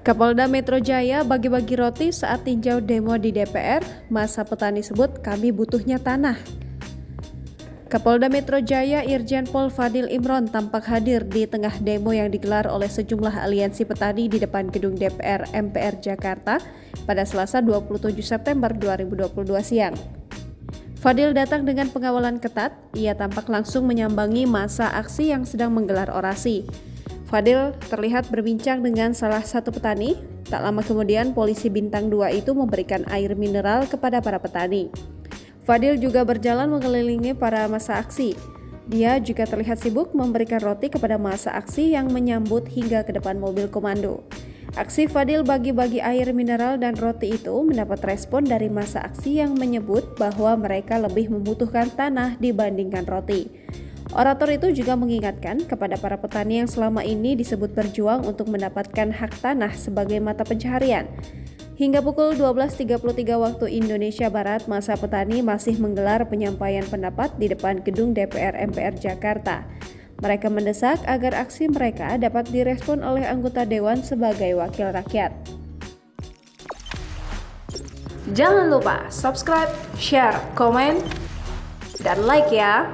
Kapolda Metro Jaya bagi-bagi roti saat tinjau demo di DPR, masa petani sebut kami butuhnya tanah. Kapolda Metro Jaya Irjen Pol Fadil Imron tampak hadir di tengah demo yang digelar oleh sejumlah aliansi petani di depan gedung DPR MPR Jakarta pada Selasa 27 September 2022 siang. Fadil datang dengan pengawalan ketat, ia tampak langsung menyambangi masa aksi yang sedang menggelar orasi. Fadil terlihat berbincang dengan salah satu petani. Tak lama kemudian polisi bintang 2 itu memberikan air mineral kepada para petani. Fadil juga berjalan mengelilingi para masa aksi. Dia juga terlihat sibuk memberikan roti kepada masa aksi yang menyambut hingga ke depan mobil komando. Aksi Fadil bagi-bagi air mineral dan roti itu mendapat respon dari masa aksi yang menyebut bahwa mereka lebih membutuhkan tanah dibandingkan roti. Orator itu juga mengingatkan kepada para petani yang selama ini disebut berjuang untuk mendapatkan hak tanah sebagai mata pencaharian. Hingga pukul 12.33 waktu Indonesia Barat, masa petani masih menggelar penyampaian pendapat di depan gedung DPR MPR Jakarta. Mereka mendesak agar aksi mereka dapat direspon oleh anggota Dewan sebagai wakil rakyat. Jangan lupa subscribe, share, komen, dan like ya!